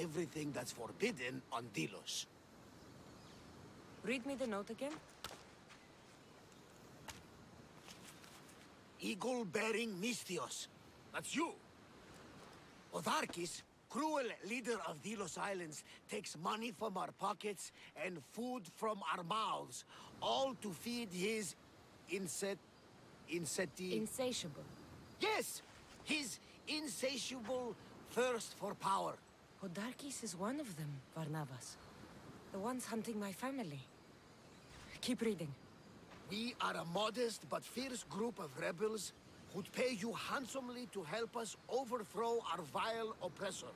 everything that's forbidden on Delos. Read me the note again. Eagle-bearing Mystios. That's you. Odarkis, cruel leader of Delos Islands, takes money from our pockets and food from our mouths, all to feed his Insatiable. Yes! His insatiable thirst for power. Odarkis is one of them, Varnavas. The ones hunting my family. Keep reading. We are a modest but fierce group of rebels who'd pay you handsomely to help us overthrow our vile oppressor.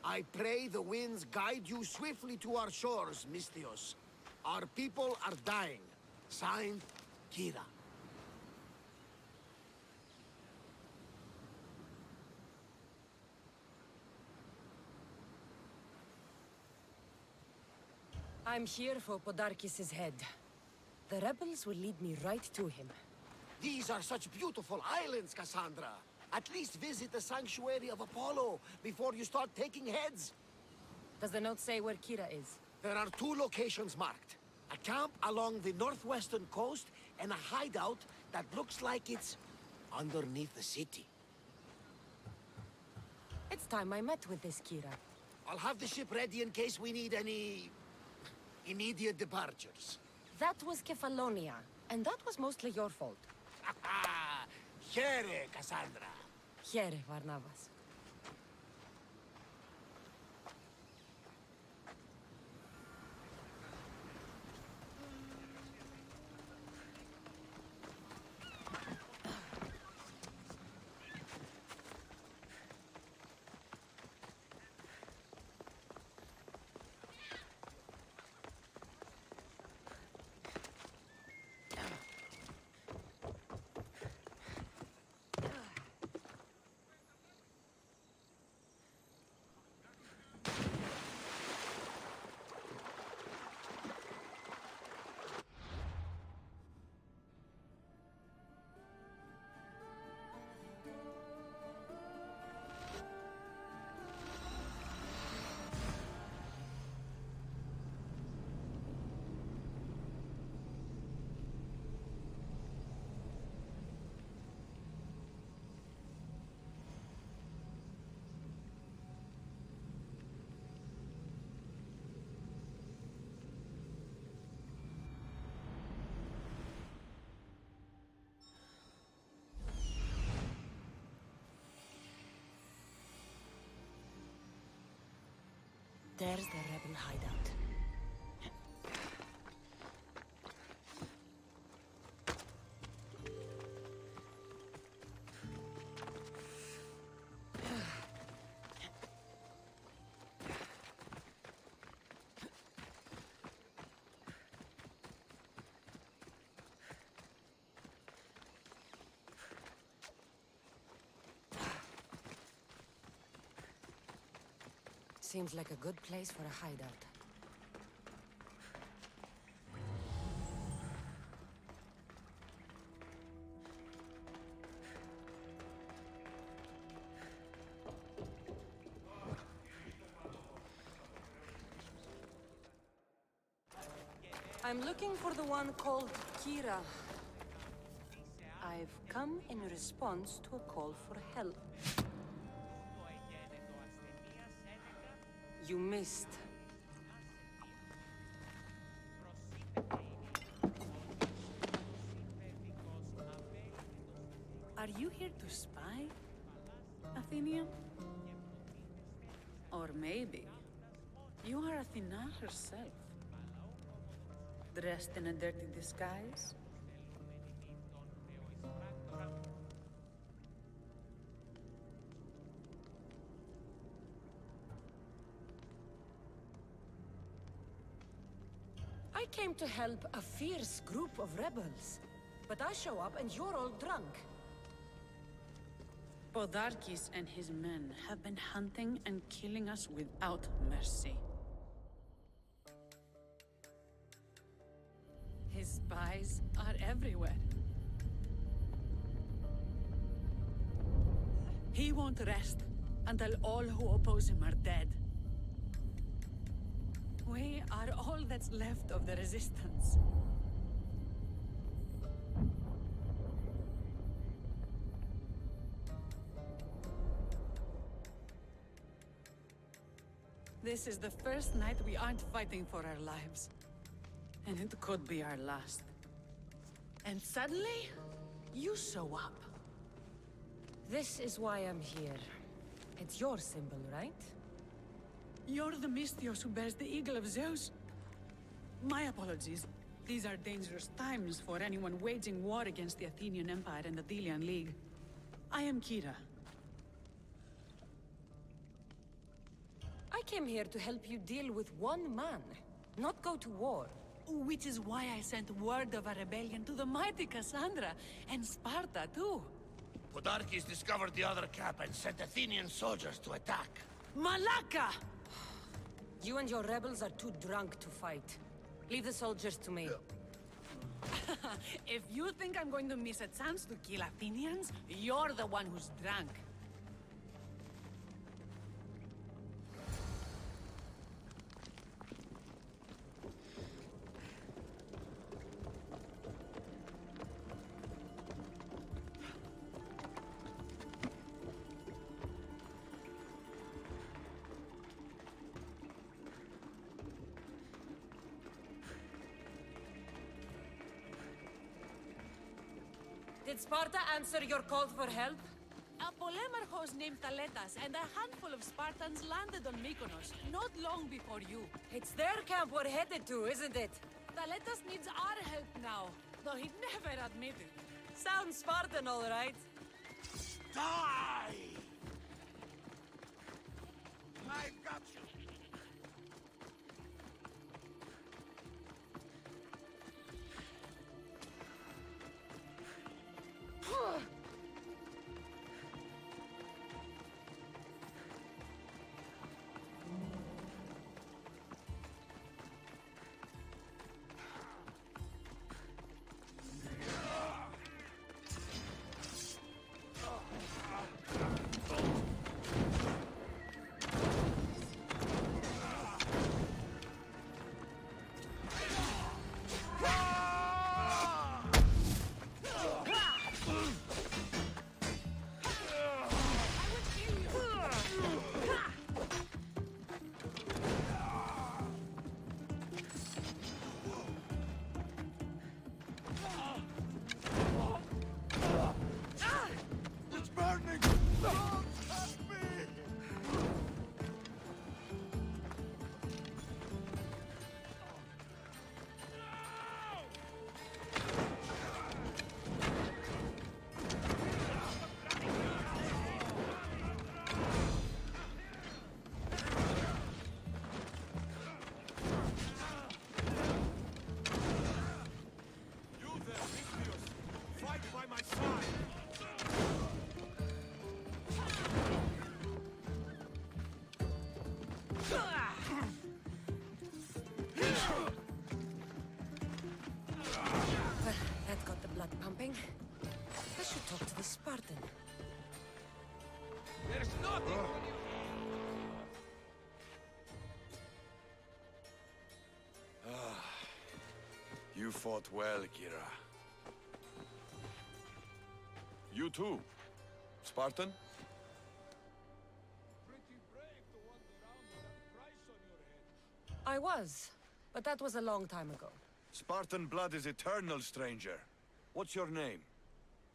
I pray the winds guide you swiftly to our shores, Mystios. Our people are dying. Signed, Kira. I'm here for Podarkis' head. The rebels will lead me right to him. These are such beautiful islands, Cassandra. At least visit the sanctuary of Apollo before you start taking heads. Does the note say where Kira is? There are 2 locations marked. A camp along the northwestern coast and a hideout that looks like it's underneath the city. It's time I met with this Kira. I'll have the ship ready in case we need any immediate departures. That was Kefalonia, and that was mostly your fault. Here, Cassandra. Here, Varnavas. There's the rebel hideout. Seems like a good place for a hideout. I'm looking for the one called Kira. I've come in response to a call for help. You missed. Are you here to spy, Athenian? Or maybe you are Athena herself, dressed in a dirty disguise? I came to help a fierce group of rebels. But I show up and you're all drunk. Podarkis and his men have been hunting and killing us without mercy. His spies are everywhere. He won't rest until all who oppose him are dead. they are all that's left of the resistance. This is the first night we aren't fighting for our lives. And it could be our last. And suddenly, you show up. This is why I'm here. It's your symbol, right? You're the Mystios who bears the Eagle of Zeus? My apologies. These are dangerous times for anyone waging war against the Athenian Empire and the Delian League. I am Kira. I came here to help you deal with one man, not go to war. Which is why I sent word of a rebellion to the mighty Cassandra, and Sparta too. Podarkes discovered the other cap and sent Athenian soldiers to attack. Malaka! You and your rebels are too drunk to fight. Leave the soldiers to me. If you think I'm going to miss a chance to kill Athenians, you're the one who's drunk. Did Sparta answer your call for help? A polemarchos named Thaletas and a handful of Spartans landed on Mykonos, not long before you. It's their camp we're headed to, isn't it? Thaletas needs our help now, though he'd never admit it. Sounds Spartan, all right. Die! I've got you! That got the blood pumping. I should talk to the Spartan. There's nothing You fought well, Kira. You too, Spartan? pretty brave to wander around with a price on your head. I was, but that was a long time ago. Spartan blood is eternal, stranger. What's your name?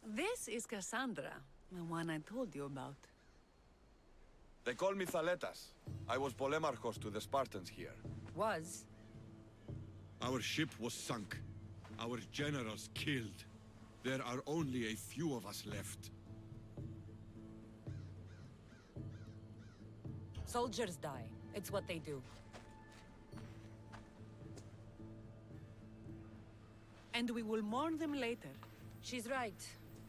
This is Cassandra, the one I told you about. They call me Thaletas. I was polemarchos to the Spartans here. Was? Our ship was sunk. Our generals killed. There are only a few of us left. Soldiers die. It's what they do. And we will mourn them later. She's right.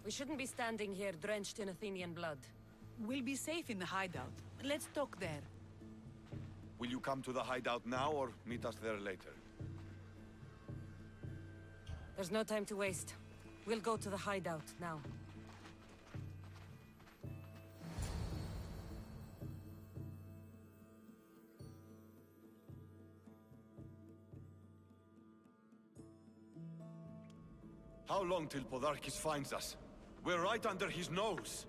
We shouldn't be standing here drenched in Athenian blood. We'll be safe in the hideout. Let's talk there. Will you come to the hideout now or meet us there later? There's no time to waste. We'll go to the hideout now. How long till Podarkis finds us? We're right under his nose.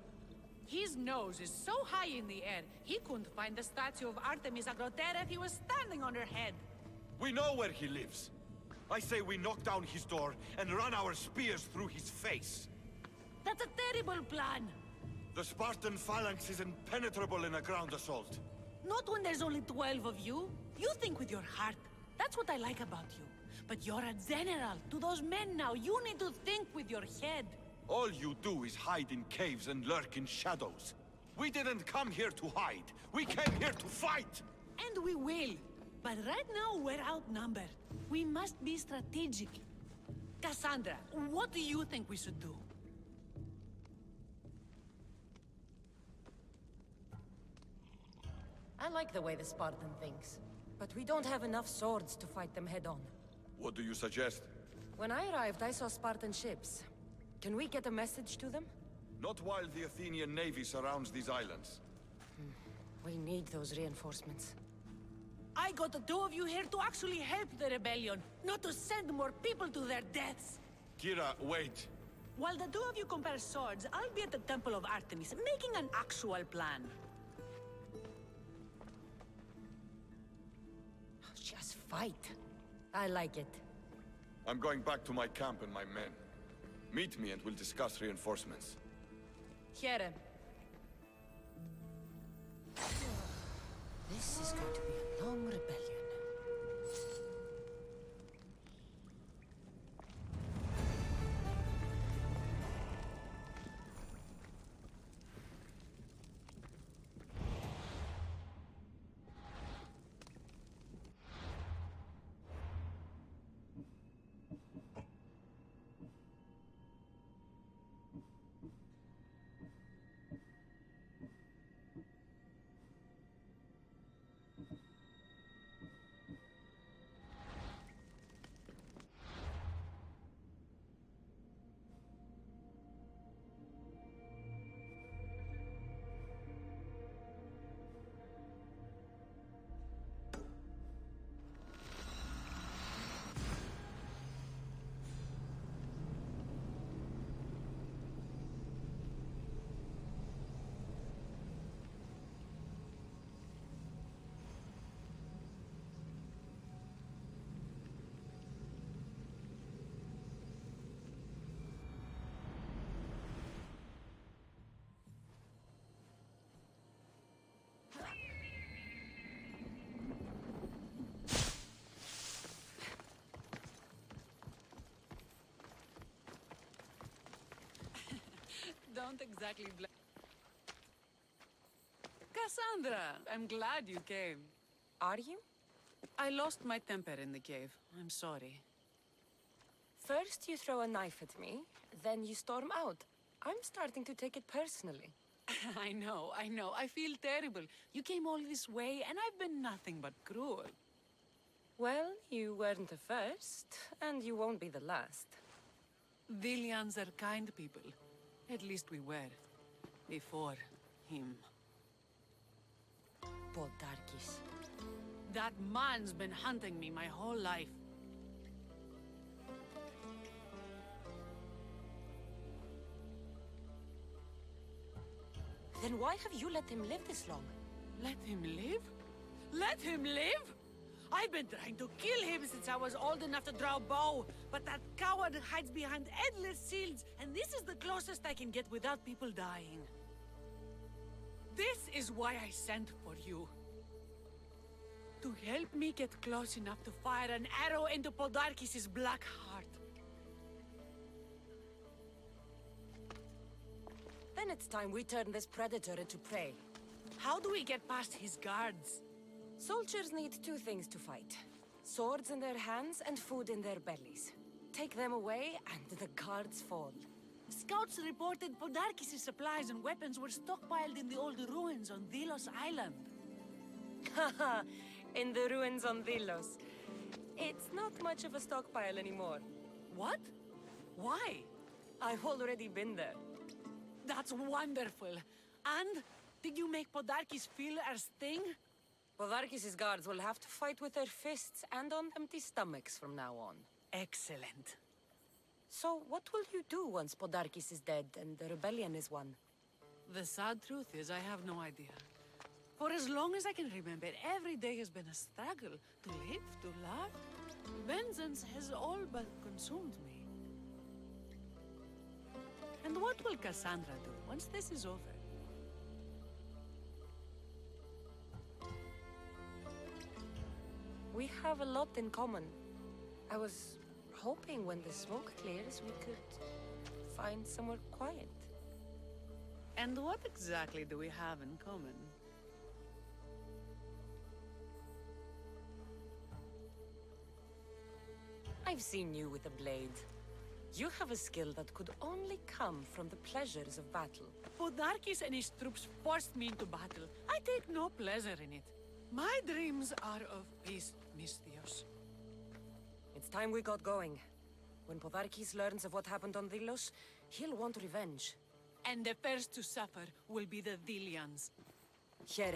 His nose is so high in the air, he couldn't find the statue of Artemis Agrotera if he was standing on her head. We know where he lives. I say we knock down his door and run our spears through his face. That's a terrible plan. The Spartan phalanx is impenetrable in a ground assault. Not when there's only 12 of you. You think with your heart. That's what I like about you. But you're a general. To those men now, you need to think with your head. All you do is hide in caves and lurk in shadows. We didn't come here to hide. We came here to fight! And we will. But right now, we're outnumbered. We must be strategic. Cassandra, what do you think we should do? I like the way the Spartan thinks. But we don't have enough swords to fight them head-on. What do you suggest? When I arrived, I saw Spartan ships. Can we get a message to them? Not while the Athenian navy surrounds these islands. We need those reinforcements. I got the two of you here to actually help the rebellion, not to send more people to their deaths. Kira, wait. While the two of you compare swords, I'll be at the Temple of Artemis, making an actual plan. Just fight. I like it. I'm going back to my camp and my men. Meet me and we'll discuss reinforcements. Here. This is going to be a long rebellion. Don't exactly Cassandra, I'm glad you came. Are you? I lost my temper in the cave. I'm sorry. First you throw a knife at me, then you storm out. I'm starting to take it personally. I know. I feel terrible. You came all this way, and I've been nothing but cruel. Well, you weren't the first, and you won't be the last. Vilians are kind people. At least we were. Before him. Podarkis. That man's been hunting me my whole life. Then why have you let him live this long? Let him live? Let him live? I've been trying to kill him since I was old enough to draw a bow, but that coward hides behind endless shields, and this is the closest I can get without people dying. This is why I sent for you. To help me get close enough to fire an arrow into Podarkis' black heart. Then it's time we turn this predator into prey. How do we get past his guards? Soldiers need two things to fight. Swords in their hands and food in their bellies. Take them away and the guards fall. Scouts reported Podarkis' supplies and weapons were stockpiled in the old ruins on Delos Island. Haha, in the ruins on Delos. It's not much of a stockpile anymore. What? Why? I've already been there. That's wonderful. And did you make Podarkis feel our sting? Podarkis' guards will have to fight with their fists and on empty stomachs from now on. Excellent. So, what will you do once Podarkis is dead and the rebellion is won? The sad truth is, I have no idea. For as long as I can remember, every day has been a struggle. To live, to love. Vengeance has all but consumed me. And what will Cassandra do once this is over? We have a lot in common. I was hoping when the smoke clears, we could find somewhere quiet. And what exactly do we have in common? I've seen you with a blade. You have a skill that could only come from the pleasures of battle. Podarkis and his troops forced me into battle. I take no pleasure in it. My dreams are of peace, Misthios. It's time we got going. When Podarkis learns of what happened on Delos, he'll want revenge. And the first to suffer will be the Dilians. Here.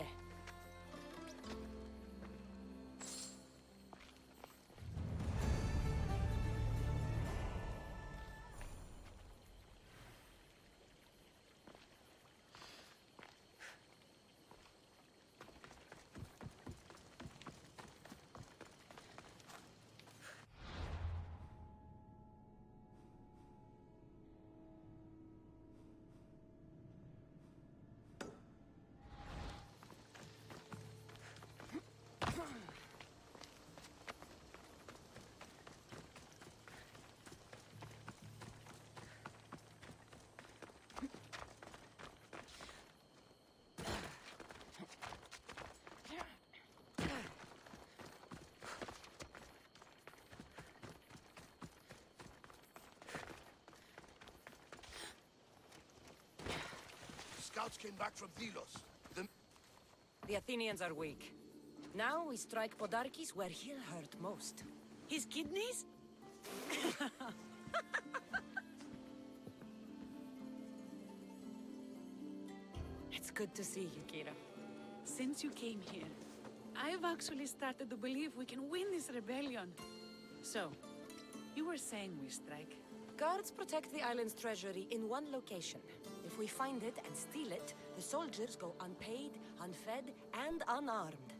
Scouts came back from Delos. The Athenians are weak. Now we strike Podarkis where he'll hurt most. His kidneys? It's good to see you, Kira. Since you came here, I've actually started to believe we can win this rebellion. So, you were saying we strike? Guards protect the island's treasury in one location. If we find it and steal it, the soldiers go unpaid, unfed, and unarmed.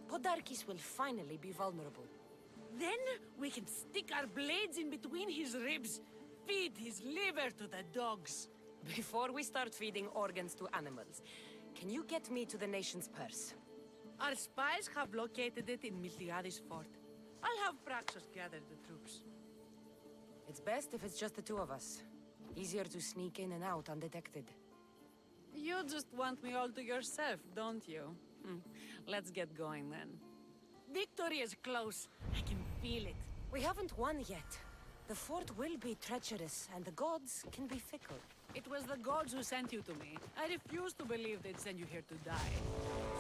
Podarkis will finally be vulnerable. Then we can stick our blades in between his ribs, feed his liver to the dogs. Before we start feeding organs to animals, can you get me to the nation's purse? Our spies have located it in Miltiades' fort. I'll have Praxos gather the troops. It's best if it's just the two of us. Easier to sneak in and out undetected. You just want me all to yourself, don't you? Let's get going then. Victory is close. I can feel it. We haven't won yet. The fort will be treacherous, and the gods can be fickle. It was the gods who sent you to me. I refuse to believe they'd send you here to die.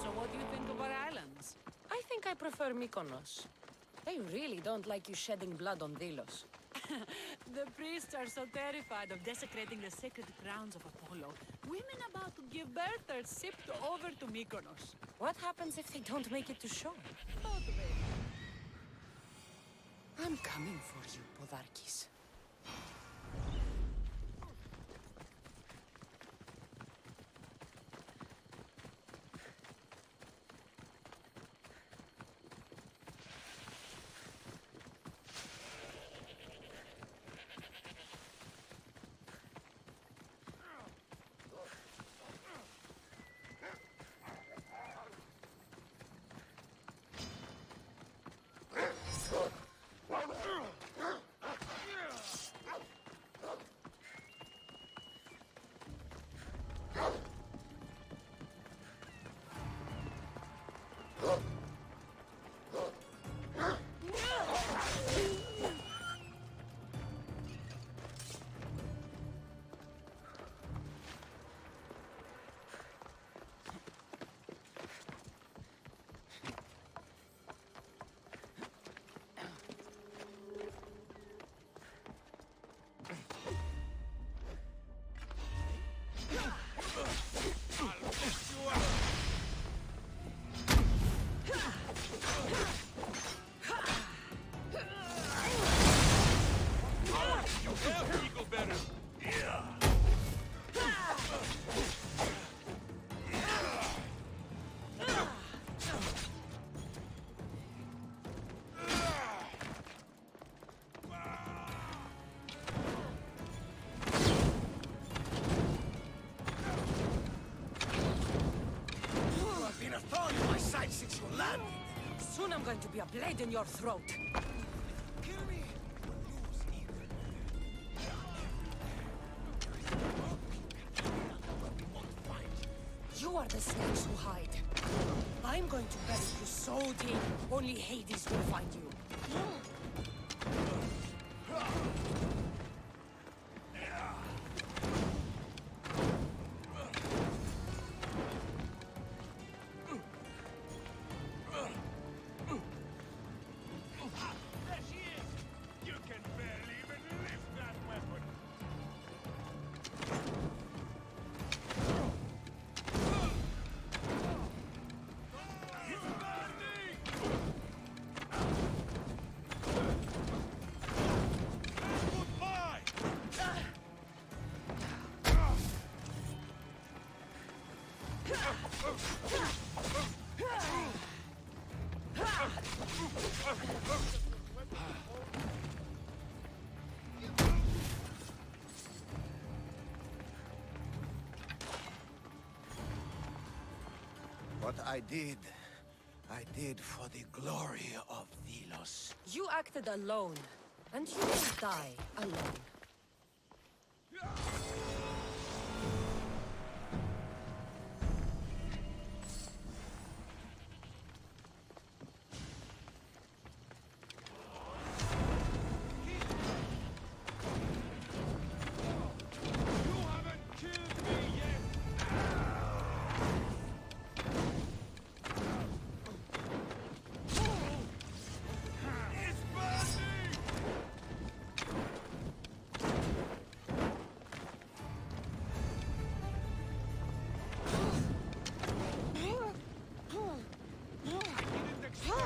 So what do you think of our islands? I think I prefer Mykonos. They really don't like you shedding blood on Delos. The priests are so terrified of desecrating the sacred grounds of Apollo. Women about to give birth are shipped over to Mykonos. What happens if they don't make it to shore? Don't wait. I'm coming for you, Podarkis. Soon I'm going to be a blade in your throat. Kill me or lose even. You are the snakes who hide. I'm going to bury you so deep, only Hades will find you. There she is! You can barely even lift that weapon! It's burning! Goodbye! What I did for the glory of Delos. You acted alone, and you will die alone. You haven't killed me yet! It's burning! I didn't expect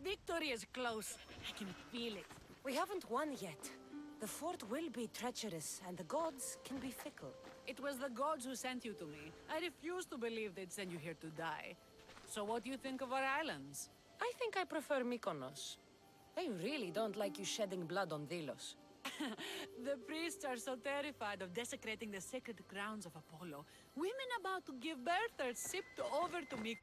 Victory is close. I can feel it. We haven't won yet. The fort will be treacherous, and the gods can be fickle. It was the gods who sent you to me. I refuse to believe they'd send you here to die. So what do you think of our islands? I think I prefer Mykonos. They really don't like you shedding blood on Delos. The priests are so terrified of desecrating the sacred grounds of Apollo. Women about to give birth are shipped over to me.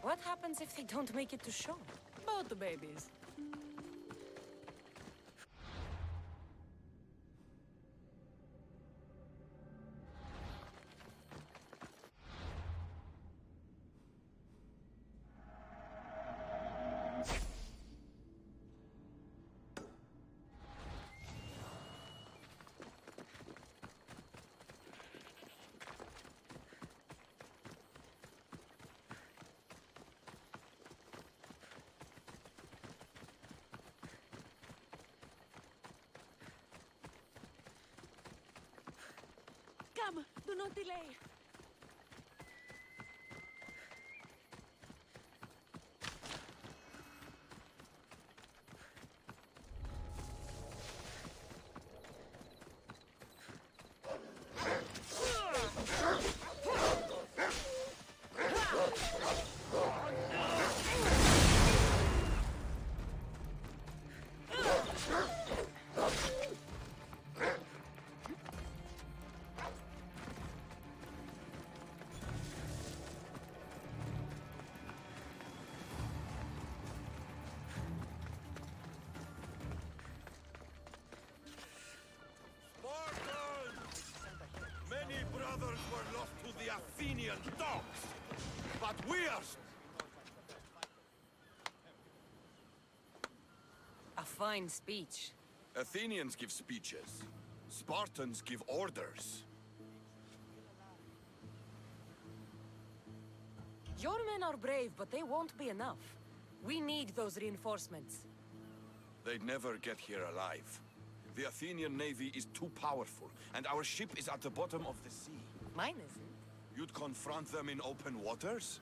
What happens if they don't make it to shore? Both babies. Come, do not delay. were lost to the Athenian dogs. But we are... A fine speech. Athenians give speeches. Spartans give orders. Your men are brave, but they won't be enough. We need those reinforcements. They'd never get here alive. The Athenian navy is too powerful, and our ship is at the bottom of the sea. Mine isn't. You'd confront them in open waters?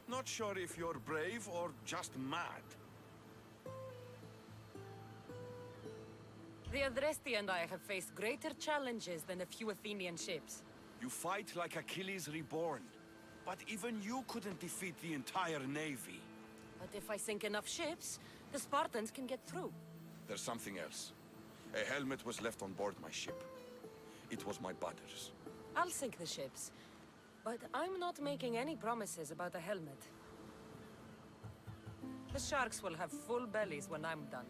Not sure if you're brave or just mad. The Adresti and I have faced greater challenges than a few Athenian ships. You fight like Achilles reborn. But even you couldn't defeat the entire navy. But if I sink enough ships, the Spartans can get through. There's something else. A helmet was left on board my ship. It was my buddy's. I'll sink the ships. But I'm not making any promises about a helmet. The sharks will have full bellies when I'm done.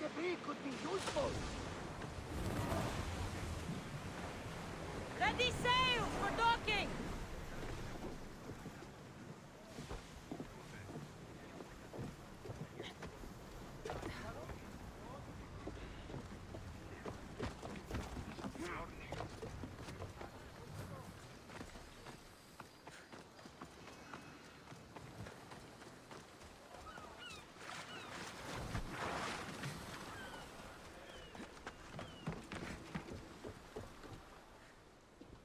debris could be useful. Ready sails for docking!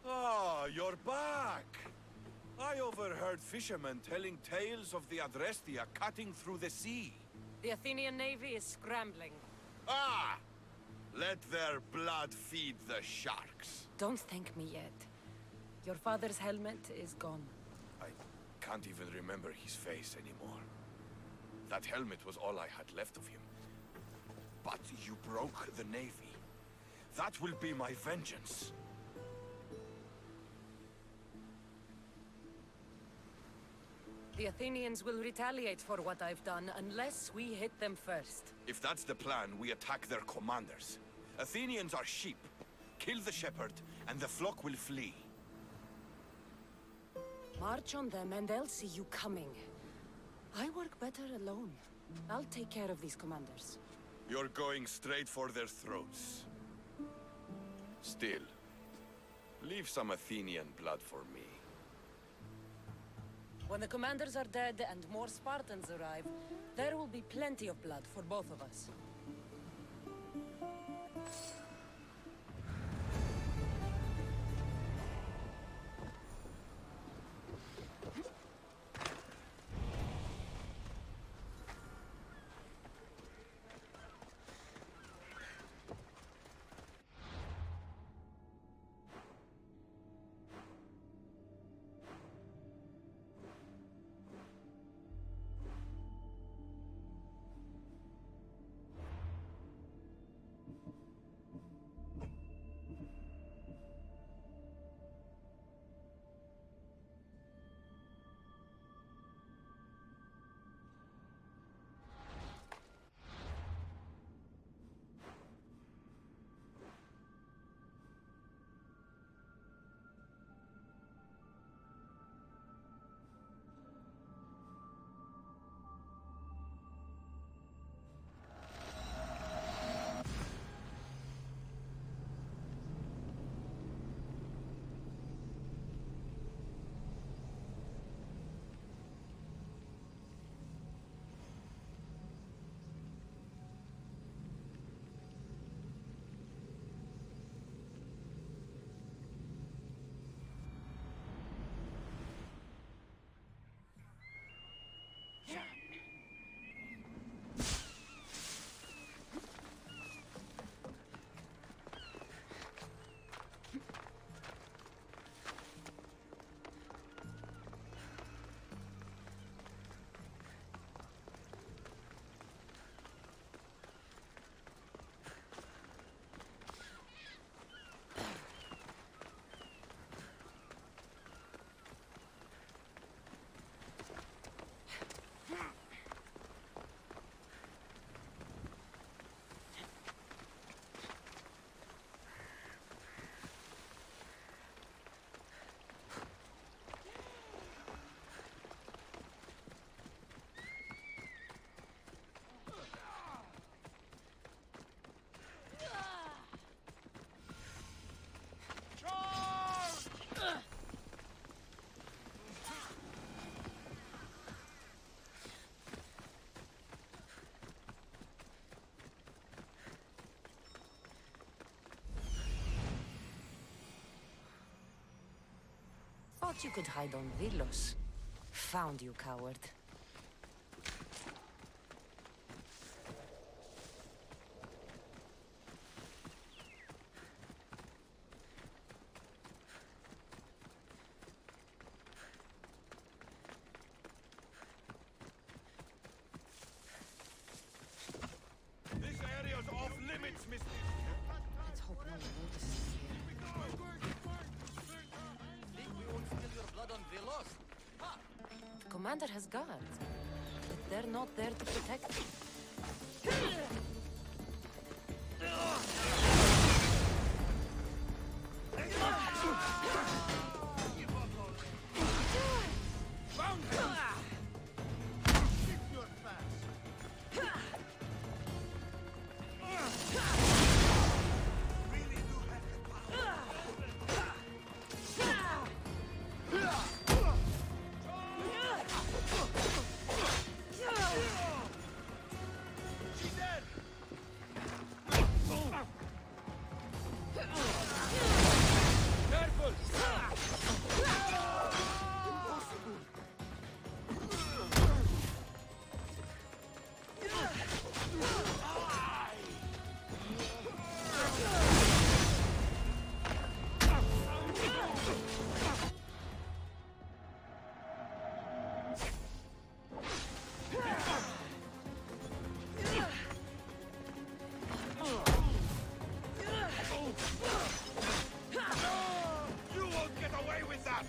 Ah, you're back! I overheard fishermen telling tales of the Adrestia cutting through the sea. The Athenian navy is scrambling. Ah! Let their blood feed the sharks. Don't thank me yet. Your father's helmet is gone. I can't even remember his face anymore. That helmet was all I had left of him. But you broke the navy. That will be my vengeance. The Athenians will retaliate for what I've done unless we hit them first. If that's the plan, we attack their commanders. Athenians are sheep. Kill the shepherd, and the flock will flee. March on them and they'll see you coming. I work better alone. I'll take care of these commanders. You're going straight for their throats. Still, leave some Athenian blood for me. When the commanders are dead and more Spartans arrive, there will be plenty of blood for both of us. Thought you could hide on Vilos. Found you, coward. This area's off limits, mister. Let's hope no one notices here. The commander has guards, but they're not there to protect him. You won't get away with that!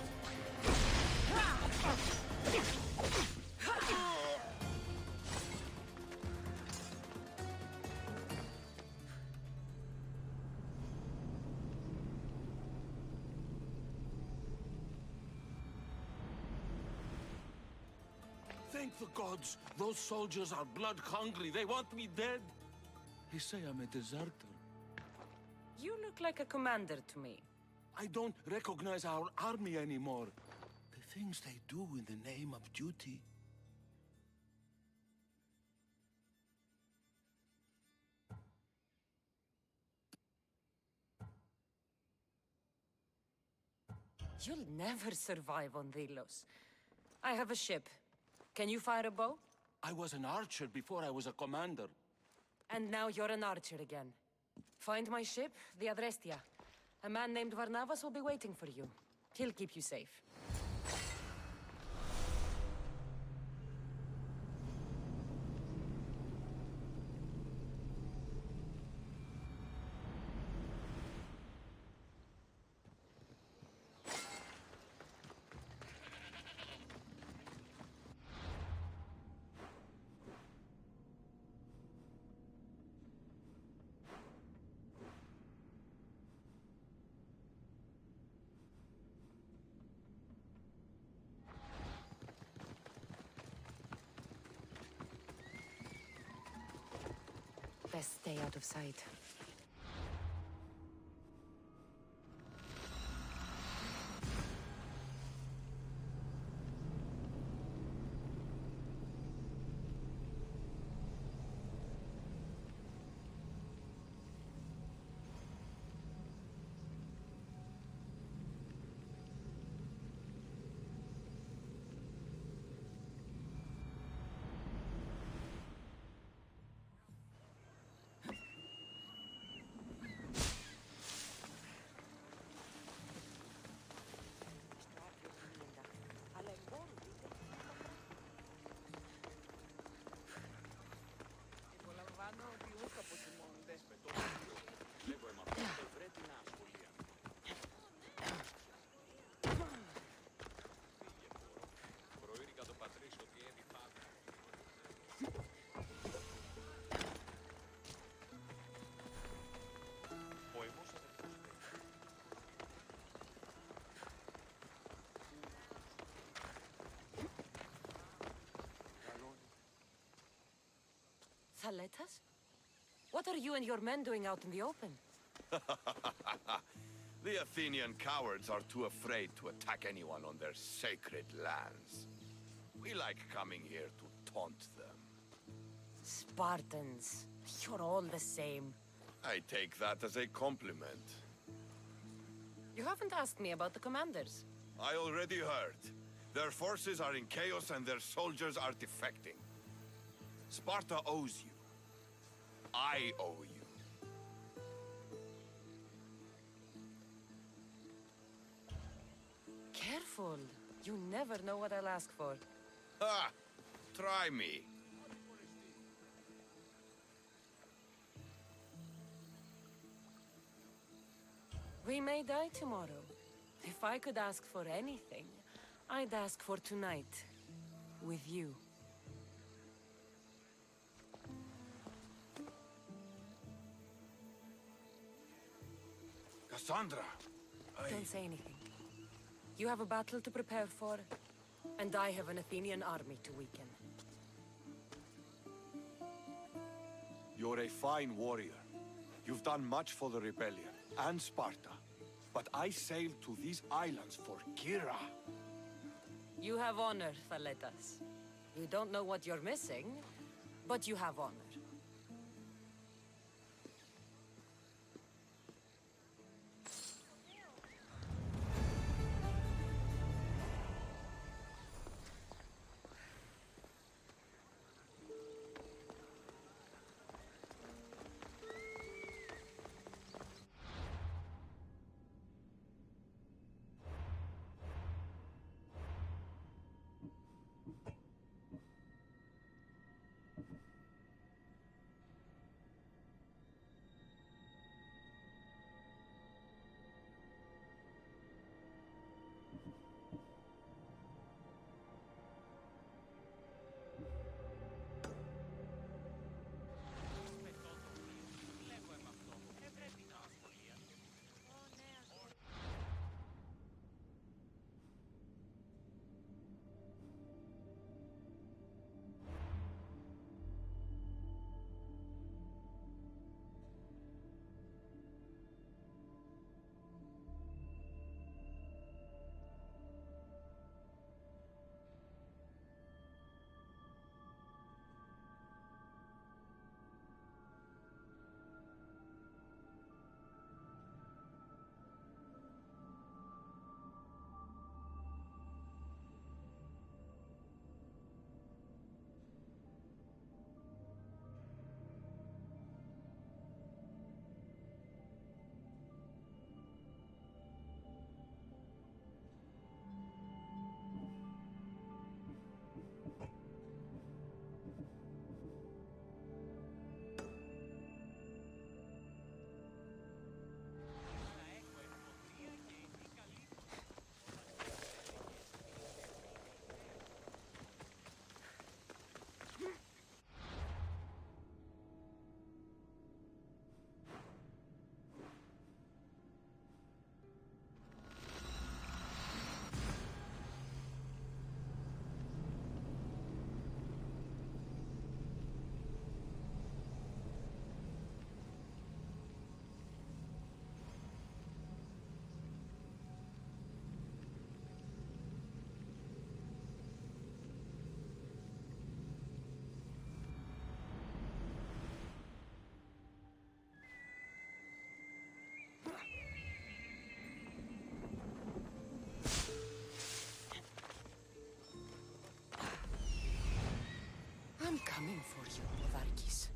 Thank the gods. Those soldiers are blood hungry. They want me dead. They say I'm a deserter. You look like a commander to me. I don't recognize our army anymore. The things they do in the name of duty. You'll never survive on Delos. I have a ship. Can you fire a bow? I was an archer before I was a commander. And now you're an archer again. Find my ship, the Adrestia. A man named Varnavas will be waiting for you. He'll keep you safe. Best stay out of sight. Thaletas? What are you and your men doing out in the open? The Athenian cowards are too afraid to attack anyone on their sacred lands. We like coming here to taunt them. Spartans. You're all the same. I take that as a compliment. You haven't asked me about the commanders. I already heard. Their forces are in chaos and their soldiers are defecting. Sparta owes you. I owe you. Careful. You never know what I'll ask for. Ha! Try me. We may die tomorrow. If I could ask for anything, I'd ask for tonight. With you. Cassandra, Don't say anything. You have a battle to prepare for, and I have an Athenian army to weaken. You're a fine warrior. You've done much for the rebellion, and Sparta. But I sailed to these islands for Kira. You have honor, Thaletas. You don't know what you're missing, but you have honor. I'm coming for you, Podarkis.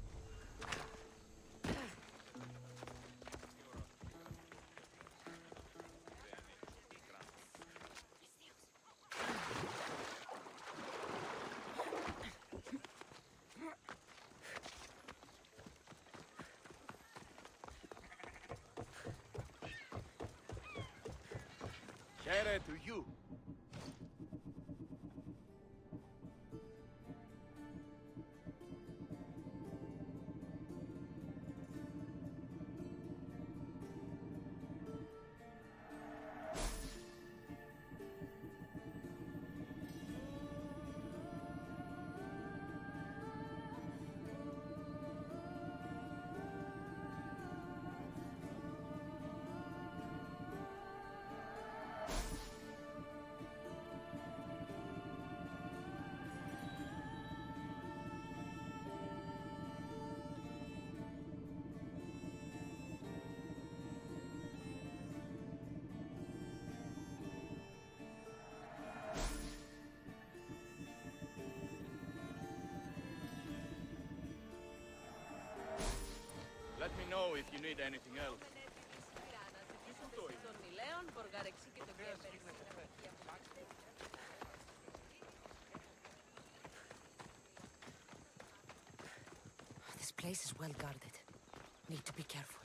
Here to you. Let me know if you need anything else. This place is well guarded. Need to be careful.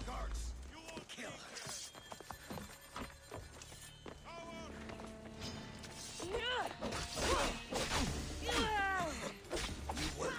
Guards, kill. You will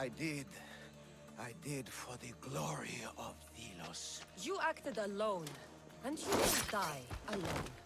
I did. I did for the glory of Delos. You acted alone, and you will die alone.